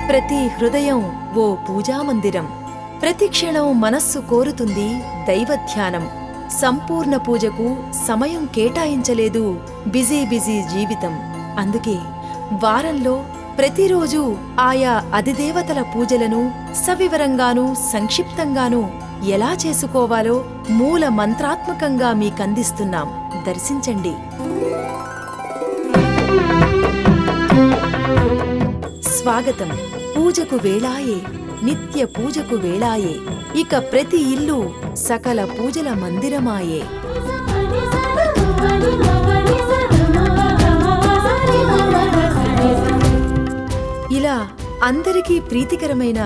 ప్రతి హృదయం ఓ పూజామందిరం. ప్రతి క్షణం మనస్సు కోరుతుంది దైవధ్యానం. సంపూర్ణ పూజకు సమయం కేటాయించలేదు బిజీ జీవితం. అందుకే వారంలో ప్రతిరోజు ఆయా అధిదేవతల పూజలను సవివరంగానూ సంక్షిప్తంగానూ ఎలా చేసుకోవాలో మూల మంత్రాత్మకంగా మీకందిస్తున్నాం. దర్శించండి. స్వాగతం. పూజకు వేళాయే, నిత్య పూజకు వేళాయే. ఇక ప్రతి ఇల్లు సకల పూజల మందిరమాయే. ఇలా అందరికీ ప్రీతికరమైన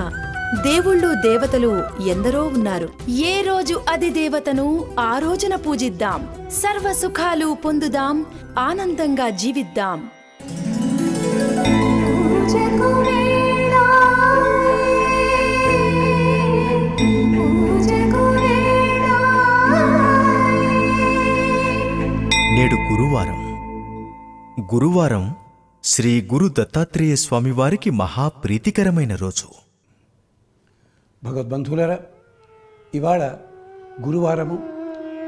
దేవుళ్ళు దేవతలు ఎందరో ఉన్నారు. ఏ రోజు అధిదేవతను ఆ రోజున పూజిద్దాం. సర్వ సుఖాలు పొందుదాం, ఆనందంగా జీవిద్దాం. నేడు గురువారం శ్రీ గురు దత్తాత్రేయ స్వామివారికి మహాప్రీతికరమైన రోజు. భగవద్బంధువులరా, ఇవాళ గురువారము,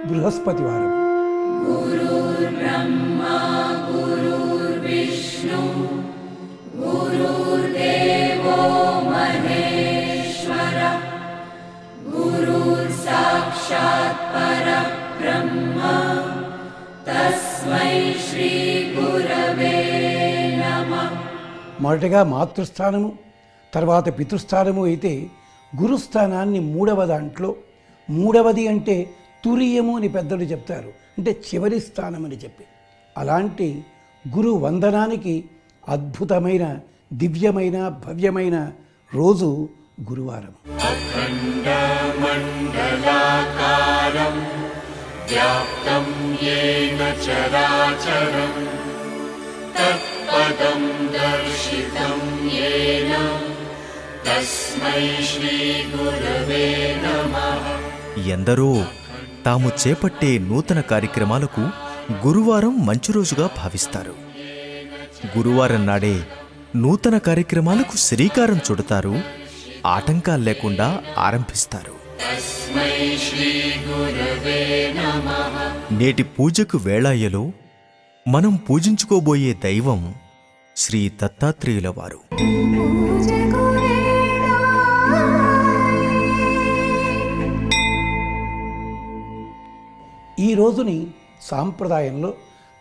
బృహస్పతి వారము. మొదటగా మాతృస్థానము, తర్వాత పితృస్థానము అయితే గురుస్థానాన్ని మూడవ దాంట్లో, మూడవది అంటే తురియము అని పెద్దలు చెప్తారు, అంటే చివరి స్థానం అని చెప్పి. అలాంటి గురు వందనానికి అద్భుతమైన, దివ్యమైన, భవ్యమైన రోజు గురువారం. వ్యాప్తం యేన చరాచరం తత్పదం దర్శితం యేన తస్మై శ్రీ గురవే నమః. ఎందరో తాము చేపట్టే నూతన కార్యక్రమాలకు గురువారం మంచి రోజుగా భావిస్తారు. గురువారం నాడే నూతన కార్యక్రమాలకు శ్రీకారం చుడతారు, ఆటంకాలు లేకుండా ఆరంభిస్తారు. నేటి పూజకు వేళాయలో మనం పూజించుకోబోయే దైవం శ్రీ దత్తాత్రేయుల వారు. ఈ రోజుని సాంప్రదాయంలో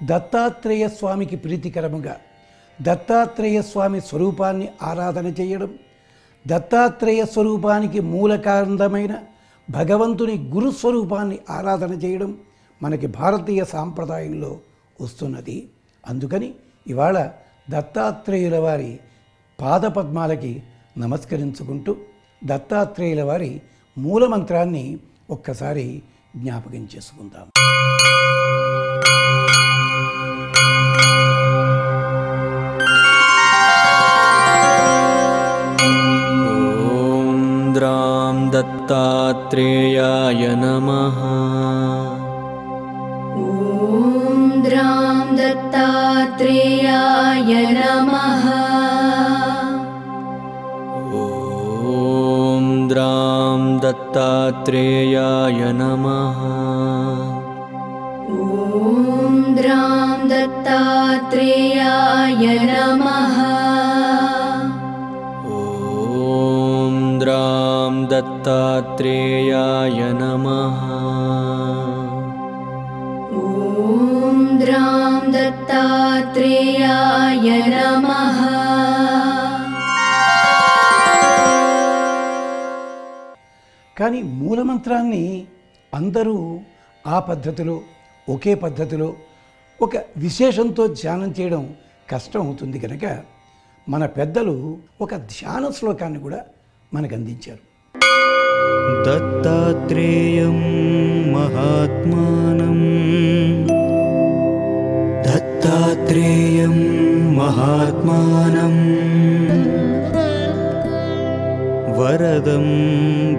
దత్తాత్రేయ స్వామికి ప్రీతికరముగా దత్తాత్రేయ స్వామి స్వరూపాన్ని ఆరాధన చేయడం, దత్తాత్రేయ స్వరూపానికి మూలకాండమైన భగవంతుని గురుస్వరూపాన్ని ఆరాధన చేయడం మనకి భారతీయ సాంప్రదాయంలో వస్తున్నది. అందుకని ఇవాళ దత్తాత్రేయుల వారి పాదపద్మాలకి నమస్కరించుకుంటూ దత్తాత్రేయుల వారి మూలమంత్రాన్ని ఒక్కసారి జ్ఞాపకం చేసుకుందాం. ఓం ద్రాం దత్తాత్రేయాయ నమః. ఓం ద్రాం దత్తాత్రేయాయ నమః. ఓం ద్రాం దత్తాత్రేయాయ నమః. ఓం ద్రాం దత్తాత్రేయాయ నమః. ఓం ద్రాం దత్తాత్రేయాయ నమః. ఓం ద్రాం దత్తాత్రేయాయ నమః. కానీ మూలమంత్రాన్ని అందరూ ఆ పద్ధతిలో, ఒకే పద్ధతిలో, ఒక విశేషంతో ధ్యానం చేయడం కష్టం అవుతుంది కనుక మన పెద్దలు ఒక ధ్యాన శ్లోకాన్ని కూడా మనకు అందించారు. దత్తాత్రేయం మహాత్మానం, దత్తాత్రేయం మహాత్మానం, వరదం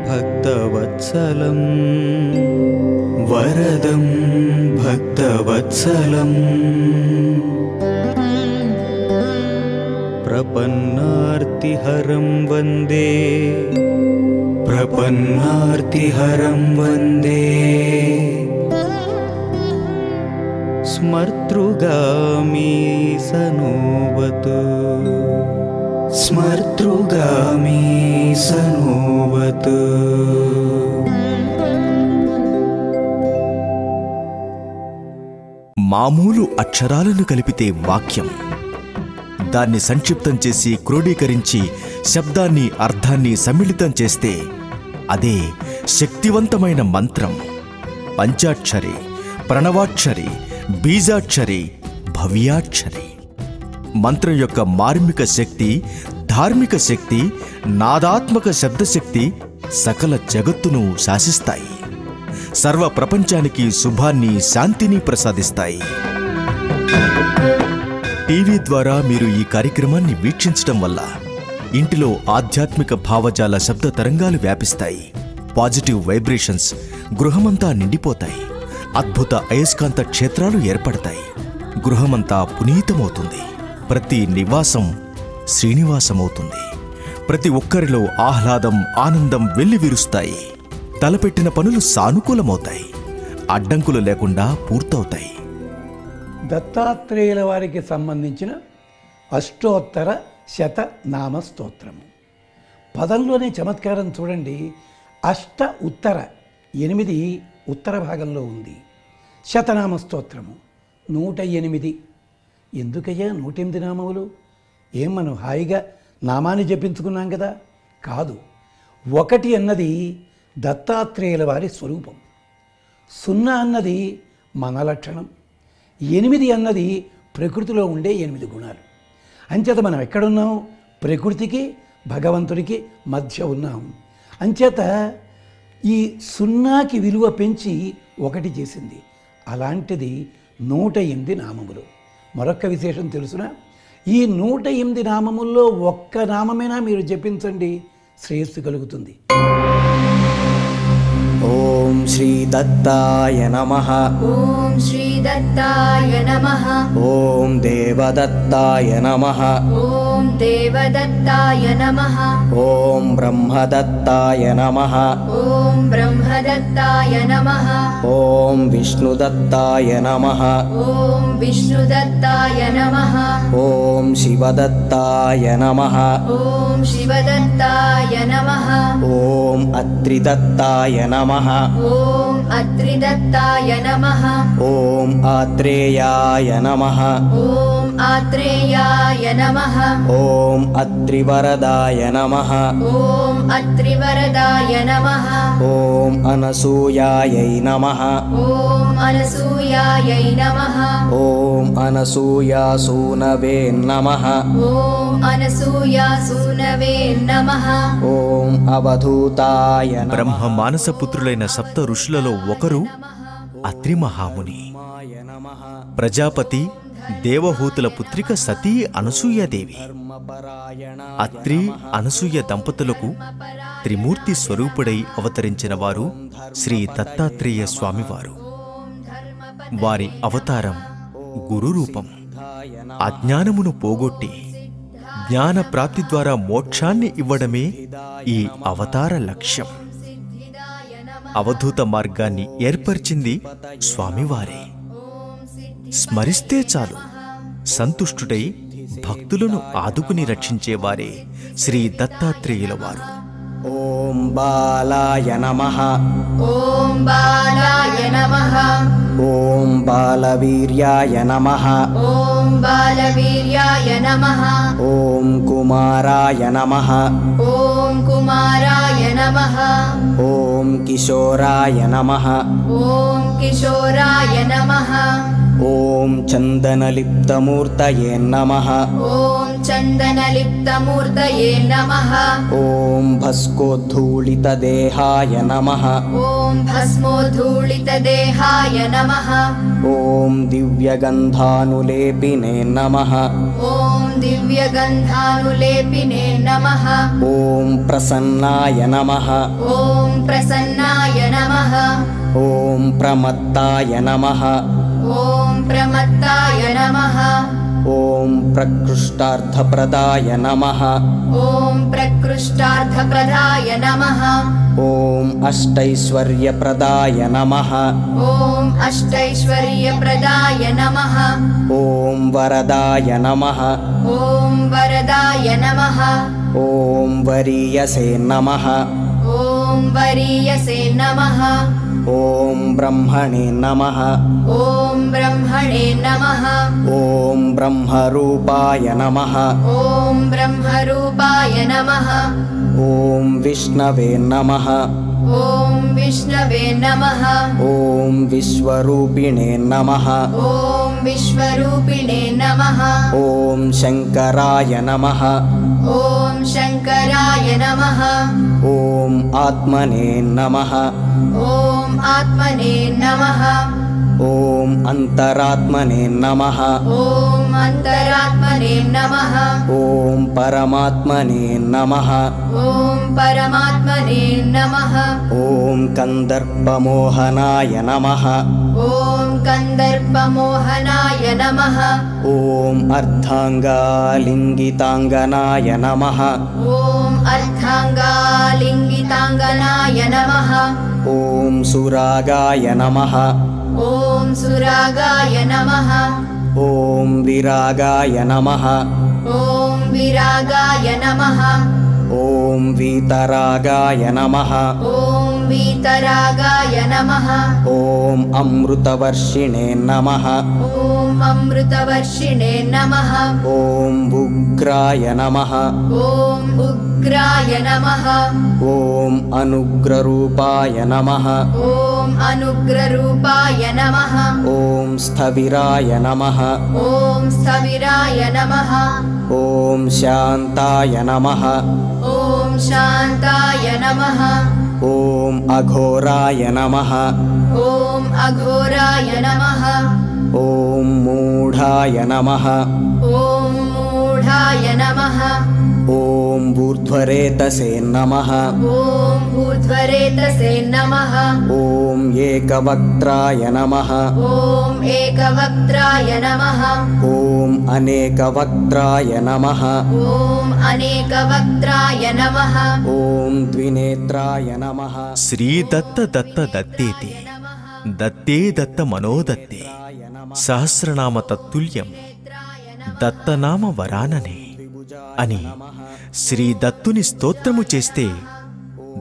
భక్తవత్సలం, వరదం భక్తవత్సలం, ప్రపన్నార్తి प्रपन्नार्तिहरं वन्दे प्रपन्नार्तिहरं वन्दे स्मर्तृगामी सनोवतु स्मर्तृगामी सनोवतु। మామూలు అక్షరాలను కలిపితే వాక్యం, దాన్ని సంక్షిప్తం చేసి క్రోడీకరించి శబ్దాన్ని అర్థాన్ని సమ్మిళితం చేస్తే అదే శక్తివంతమైన మంత్రం. పంచాక్షరి, ప్రణవాక్షరి, బీజాక్షరి, భవ్యాక్షరి. మంత్రం యొక్క మార్మిక శక్తి, ధార్మిక శక్తి, నాదాత్మక శబ్దశక్తి సకల జగత్తును శాసిస్తాయి. సర్వ ప్రపంచానికి శుభాన్ని, శాంతిని ప్రసాదిస్తాయి. టీవీ ద్వారా మీరు ఈ కార్యక్రమాన్ని వీక్షించడం వల్ల ఇంటిలో ఆధ్యాత్మిక భావజాల శబ్ద తరంగాలు వ్యాపిస్తాయి. పాజిటివ్ వైబ్రేషన్స్ గృహమంతా నిండిపోతాయి. అద్భుత అయస్కాంత క్షేత్రాలు ఏర్పడతాయి. గృహమంతా పునీతమవుతుంది. ప్రతి నివాసం శ్రీనివాసమవుతుంది. ప్రతి ఒక్కరిలో ఆహ్లాదం, ఆనందం వెల్లివిరుస్తాయి. తలపెట్టిన పనులు సానుకూలమవుతాయి. అడ్డంకులు లేకుండా పూర్తవుతాయి. దత్తాత్రేయుల వారికి సంబంధించిన అష్టోత్తర శతనామ స్తోత్రము. పదంలోనే చమత్కారం చూడండి. అష్ట ఉత్తర 8 ఉత్తర భాగంలో ఉంది. శతనామ స్తోత్రము 108. ఎందుకయ్యా 108 నామములు? ఏం మనం హాయిగా నామాన్ని జపించుకున్నాం కదా? కాదు. 1 అన్నది దత్తాత్రేయుల వారి స్వరూపం. 0 అన్నది మన లక్షణం. 8 అన్నది ప్రకృతిలో ఉండే 8 గుణాలు. అంచేత మనం ఎక్కడున్నాం? ప్రకృతికి భగవంతుడికి మధ్య ఉన్నాం. అంచేత ఈ 0కి విలువ పెంచి 1 చేసింది. అలాంటిది 108 నామములు. మరొక్క విశేషం తెలుసునా? ఈ 108 నామముల్లో ఒక్క నామమైనా మీరు జపించండి, శ్రేయస్సు కలుగుతుంది. ఓం శ్రీ దత్తాయ నమః. ఓం శ్రీ దత్తాయ నమః. ఓం దేవదత్తాయ నమః. ఓం దేవదత్తాయ నమః. ఓం బ్రహ్మదత్తాయ నమః. ఓం బ్రహ్మదత్తాయ నమః. ఓం విష్ణుదత్తాయ నమః. ఓం విష్ణుదత్తాయ నమః. ఓం శివదత్తాయ నమః. ఓం శివదత్తాయ నమః. ఓం అత్రిదత్తాయ నమః. ఓం అత్రిదత్తాయ నమః. ఓం ఆత్రేయాయ నమః. ఓం ఆత్రేయాయ నమః. ఓం అత్రివరదాయ నమః. ఓం అత్రివరదాయ నమః. ఓం అనసూయాయై నమః. ఓం అనసూయాయై నమః. ఓం అనసూయాసూనవే నమః. ఓం అనసూయాసూనవే నమః. ఓం అవధూతాయ బ్రహ్మ మానసపుత్రులైన సప్త ఋషులలో ఒకరు అత్రి మహాముని. ప్రజాపతి దేవహూతుల పుత్రిక సతీ అనసూయాదేవి. అత్రి అనసూయ దంపతులకు త్రిమూర్తి స్వరూపుడై అవతరించిన వారు శ్రీ దత్తాత్రేయ స్వామివారు. వారి అవతారం గురు రూపం. అజ్ఞానమును పోగొట్టి జ్ఞాన ప్రాప్తి ద్వారా మోక్షాన్ని ఇవ్వడమే ఈ అవతార లక్ష్యం. అవధూత మార్గాన్ని ఏర్పరిచింది స్వామివారే. స్మరిస్తే చాలు సంతుష్టుడై భక్తులను ఆదుకుని రక్షించేవారే శ్రీ దత్తాత్రేయుల వారు. ఓం బాలాయ నమః. ఓం బాలాయ నమః. ఓం బాలవీర్యాయ నమః. ఓం బాలవీర్యాయ నమః. ఓం కుమారాయ నమః. ఓం కుమారాయ నమః. ఓం కిశోరాయ నమః. ఓం కిశోరాయ నమః. ఓం చందనలిప్తమూర్తయే నమః. ఓం చందనలిప్తమూర్తయే నమః. ఓం భస్కోద్ధూళితదేహాయ నమః. ఓం భస్మోద్ధూళితదేహాయ నమః. ఓం దివ్యగంధానులేపినే నమః. ఓం దివ్యగంధానులేపినే నమః. ఓం ప్రసన్నాయ నమః. ఓం ప్రసన్నాయ నమః. ఓం ప్రమత్తాయ నమః. ఓం ప్రమత్తాయ నమః. ॐ प्रकृष्टार्थप्रदाय नमः। ॐ प्रकृष्टार्थप्रदाय नमः। ॐ अष्टैश्वर्यप्रदाय नमः। ॐ अष्टैश्वर्यप्रदाय नमः। ॐ वरदाय नमः। ॐ वरदाय नमः। ॐ वरीयसे नमः। ॐ वरीयसे नमः। ॐ ब्रह्मणे नमः। ॐ ब्रह्मणे नमः। ॐ ब्रह्मरूपाय नमः। ॐ ब्रह्मरूपाय नमः। ॐ विष्णवे नमः। ॐ विष्णवे नमः। ॐ विश्वरूपिणे नमः। ॐ विश्वरूपिणे नमः। ॐ शङ्कराय नमः। ॐ शङ्कराय नमः। ॐ आत्मने नमः। ॐ आत्मने नमः। ॐ अन्तरात्मने नमः। ॐ अन्तरात्मने नमः। ॐ परमात्मने नमः। ॐ परमात्मने नमः। ॐ कन्दर्पमोहनाय नमः। ॐ कन्दर्पमोहनाय नमः। ॐ अर्धाङ्गालिङ्गिताङ्गनाय नमः। ॐ अर्धाङ्गालिङ्गिताङ्गनाय नमः। ॐ सुरागाय नमः। ॐ सुरागाय नमः। ॐ विरागाय नमः। ॐ विरागाय नमः। ॐ वीतरागाय नमः। ॐ वीतरागाय नमः। ॐ अमृतवर्षिणे नमः। ॐ अमृतवर्षिणे नमः। ॐ उग्राय नमः। ॐ उग्राय नमः। ॐ अनुग्ररूपाय नमः। ॐ अनुग्ररूपाय नमः। ॐ स्थविराय नमः। ॐ स्थविराय नमः। ॐ शान्ताय नमः। ॐ शान्ताय नमः। ॐ अघोराय नमः। ॐ अघोराय नमः। ॐ मूढाय नमः। ॐ मूढाय नमः। ॐ ऊर्ध्वरेतसे नमः। ॐ ऊर्ध्वरेतसे नमः। ॐ एकवक्त्राय नमः। ॐ एकवक्त्राय नमः। ॐ अनेकवक्त्राय नमः। ॐ अनेकवक्त्राय नमः। ॐ द्विनेत्राय नमः। శ్రీ దత్త దత్త దత్తేతి దత్తే దత్త మనోదత్తే సహస్రనామ తత్తుల్యం దత్తనామ వరాననే అని శ్రీ దత్తుని స్తోత్రము చేస్తే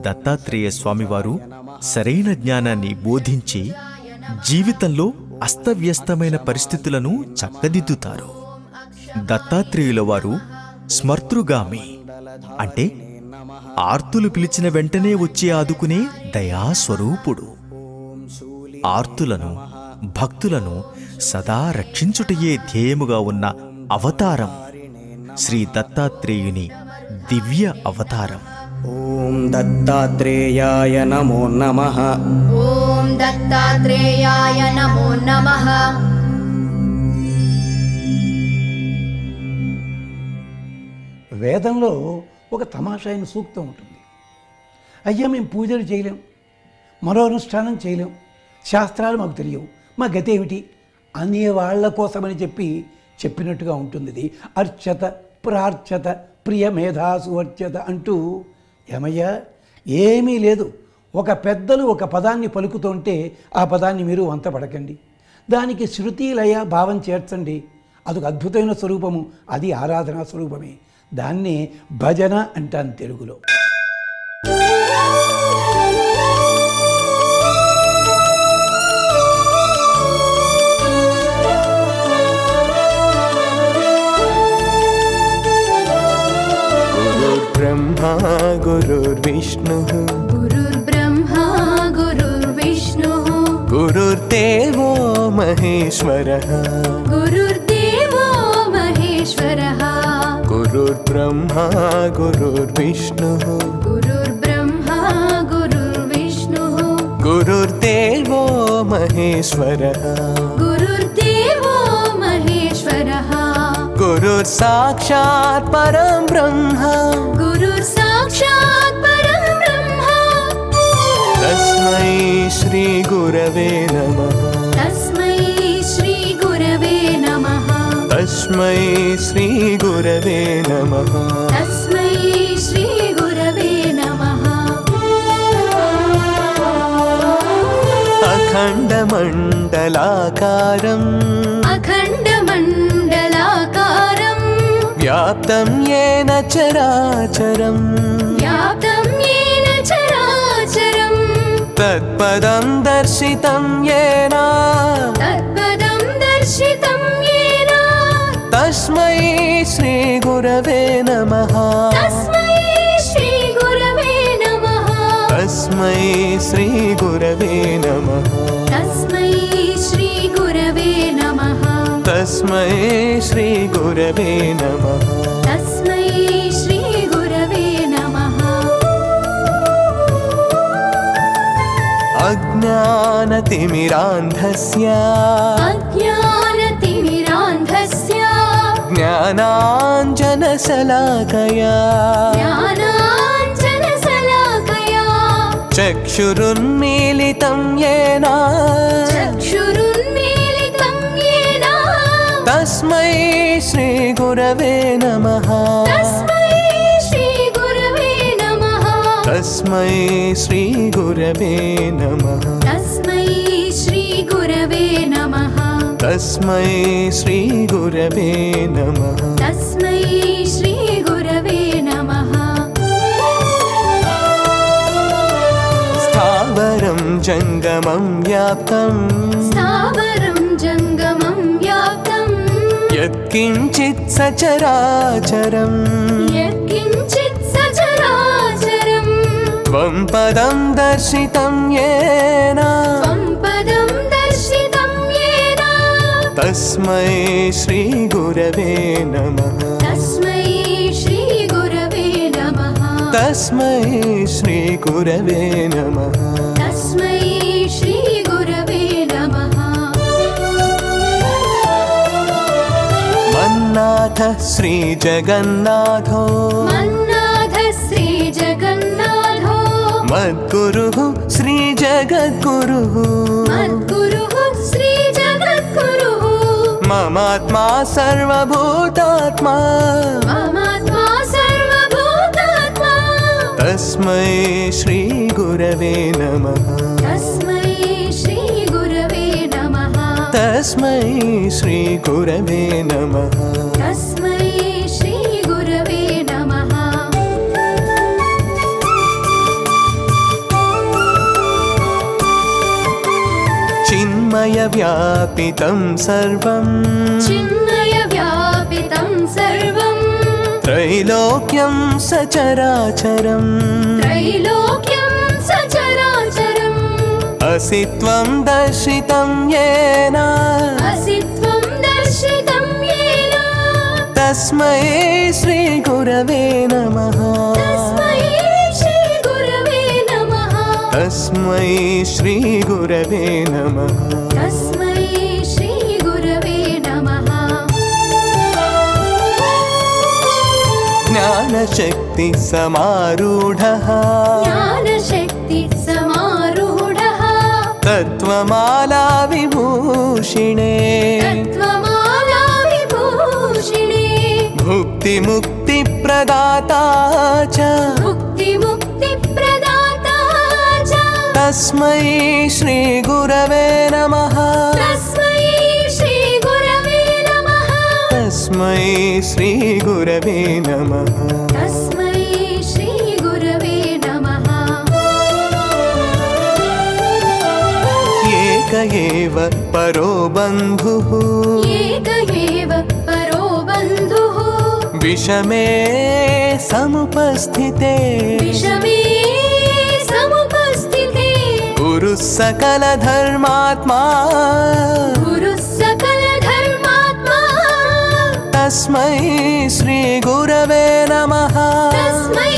దత్తాత్రేయ స్వామివారు సరైన జ్ఞానాన్ని బోధించి జీవితంలో అస్తవ్యస్తమైన పరిస్థితులను చక్కదిద్దుతారు. దత్తాత్రేయుల వారు స్మర్తృగామి అంటే ఆర్తులు పిలిచిన వెంటనే వచ్చి ఆదుకునే దయాస్వరూపుడు. ఆర్తులను భక్తులను సదా రక్షించుటయే ధ్యేయముగా ఉన్న అవతారం శ్రీ దత్తాత్రేయుని దివ్య అవతారం. ॐ दत्तात्रेयाय नमो नमः। ॐ दत्तात्रेयाय नमो नमः। వేదంలో ఒక తమాషైన సూక్తం ఉంటుంది. అయ్యా మేము పూజలు చేయలేం, మరో అనుష్ఠానం చేయలేం, శాస్త్రాలు మాకు తెలియవు, మా గతి ఏమిటి అనే వాళ్ళ కోసమని చెప్పినట్టుగా ఉంటుంది. ఇది అర్చత ప్రార్చత ప్రియ మేధాసు అర్చత అంటూ, ఏమయ్యా ఏమీ లేదు, ఒక పెద్దలు ఒక పదాన్ని పలుకుతుంటే ఆ పదాన్ని మీరు వంత పడకండి, దానికి శృతి లయ భావం చేర్చండి, అదొక అద్భుతమైన స్వరూపము, అది ఆరాధనా స్వరూపమే. దాన్నే భజన అంటాను తెలుగులో. गुरुर्ब्रह्मा गुरुर्विष्णुः गुरुर्ब्रह्मा गुरुर्विष्णुः गुरुर्देवो महेश्वरः गुरुर्देवो महेश्वरः गुरुर्ब्रह्मा गुरुर्विष्णुः गुरुर्ब्रह्मा गुरुर्विष्णुः गुरुर्देवो महेश्वरः गुरुर्देवो महेश्वरः गुरुर्साक्षात् परं ब्रह्म गुरुर्साक्षात् परं ब्रह्म तस्मै श्रीगुरवे नमः तस्मै श्रीगुरवे नमः तस्मै तस्मै श्रीगुरवे नमः। तस्मै श्रीगुरवे नमः। अखण्डमण्डलाकारम् अखण्डमण्डलाकारम् व्याप्तं येन चराचरम् व्याप्तं येन चराचरम् तत्पदं दर्शितं येन तत्पदं दर्शितं येन तस्मै श्रीगुरवे नमः। तस्मै श्रीगुरवे नमः। तस्मै श्रीगुरवे नमः। तस्मै श्रीगुरवे नमः। तस्मै श्रीगुरवे नमः। तस्मै श्रीगुरवे नमः। अज्ञानतिमिरान्धस्य अज्ञानतिमिरान्धस्य ज्ञानाञ्जनशलाकया ज्ञानाञ्जनशलाकया चक्षुरुन्मीलितं येन चक्षुरुन्मीलितं येन तस्मै श्रीगुरवे नमः। तस्मै श्रीगुरवे नमः। तस्मै श्रीगुरवे नमः। तस्मै श्रीगुरवे नमः। तस्मै श्रीगुरवे नमः। तस्मै श्रीगुरवे नमः। स्थावरं जङ्गमं व्याप्तं स्थावरं जङ्गमं व्याप्तं यत्किञ्चित् सचराचरम् यत्किञ्चित् सचराचरम् त्वं पदं दर्शितं येन त्वं पदं दर्शितं येन तस्मै श्रीगुरवे नमः। तस्मै श्रीगुरवे नमः। तस्मै श्रीगुरवे नमः। तस्मै श्रीगुरवे नमः। मन्नाथ श्रीजगन्नाथो मन्नाथ श्रीजगन्नाथो मद्गुरुः श्रीजगद्गुरुः मद्गुरुः श्रीजगद्गुरुः ममात्मा सर्वभूतात्मा ममात्मा सर्वभूतात्मा तस्मै श्रीगुरवे नमः। तस्मै श्रीगुरवे नमः। तस्मै श्रीगुरवे नमः। तस्मै श्रीगुरवे नमः। चिन्मयव्यापितं सर्वं चिन्मयव्यापितं सर्वं त्रैलोक्यं सचराचरम् त्रैलोक्यं सचराचरम् असि त्वं दर्शितं येन असि त्वं दर्शितं येन तस्मै श्रीगुरवे नमः। तस्मै श्रीगुरवे नमः। तस्मै श्रीगुरवे नमः। तस्मै श्रीगुरवे नमः। ज्ञानशक्तिसमारूढः ज्ञानशक्तिसमारूढः तत्त्वमाला विभूषिणे तत्त्वमाला विभूषिणे भुक्तिमुक्तिप्रदाता च मुक्तिमुक्तिप्रदाता च तस्मै श्रीगुरवे नमः। तस्मै श्रीगुरवे नमः। तस्मै श्रीगुरवे नमः। तस्मै श्रीगुरवे नमः। एक एव परो बन्धुः एक एव परो बन्धुः विषमे समुपस्थिते विषमे समुपस्थिते गुरुः सकलधर्मात्मा गुरुः सकलधर्मात्मा तस्मै श्रीगुरवे नमः। तस्मै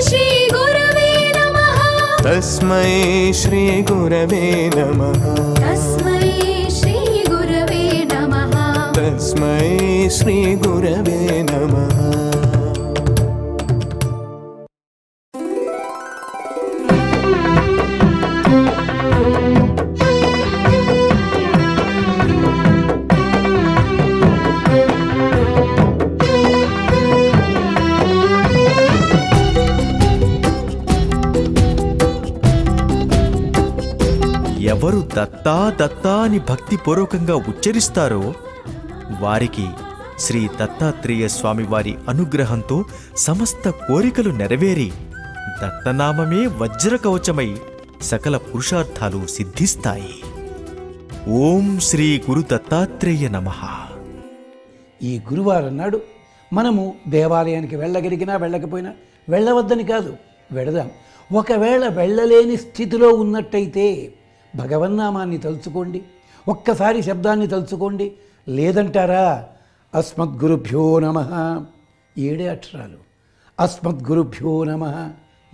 श्रीगुरवे नमः। तस्मै श्रीगुरवे नमः। तस्मै श्रीगुरवे नमः। तस्मै श्रीगुरवे नमः। ఎవరు దత్తా దత్తా అని భక్తిపూర్వకంగా ఉచ్చరిస్తారో వారికి శ్రీ దత్తాత్రేయ స్వామివారి అనుగ్రహంతో సమస్త కోరికలు నెరవేరి దత్తనామమే వజ్రకవచమై సకల పురుషార్థాలు సిద్ధిస్తాయి. ఓం శ్రీ గురు దత్తాత్రేయ నమః. ఈ గురువారం నాడు మనము దేవాలయానికి వెళ్ళగలిగినా వెళ్ళకపోయినా, వెళ్ళవద్దని కాదు, వెళదాం. ఒకవేళ వెళ్ళలేని స్థితిలో ఉన్నట్టయితే భగవన్నామాన్ని తలుచుకోండి, ఒక్కసారి శబ్దాన్ని తలుచుకోండి. లేదంటారా, అస్మద్గురుభ్యో నమః 7 అక్షరాలు, అస్మద్గురుభ్యో నమః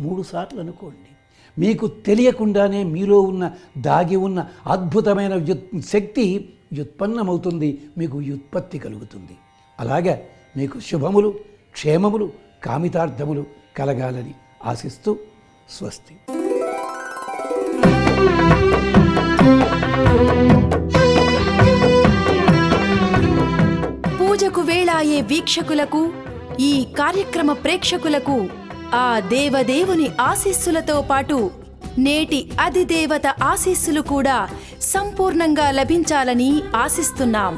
3 సార్లు అనుకోండి. మీకు తెలియకుండానే మీలో ఉన్న దాగి ఉన్న అద్భుతమైన శక్తి వ్యుత్పన్నమవుతుంది, మీకు వ్యుత్పత్తి కలుగుతుంది. అలాగే మీకు శుభములు, క్షేమములు, కామితార్థములు కలగాలని ఆశిస్తూ స్వస్తి. పూజకు వేళాయే వీక్షకులకు, ఈ కార్యక్రమ ప్రేక్షకులకు ఆ దేవదేవుని ఆశీస్సులతో పాటు నేటి అధిదేవత ఆశీస్సులు కూడా సంపూర్ణంగా లభించాలని ఆశిస్తున్నాం.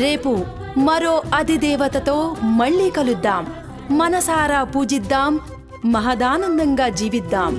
రేపు మరో అధిదేవతతో మళ్ళీ కలుద్దాం. మనసారా పూజిద్దాం, మహదానందంగా జీవిద్దాం.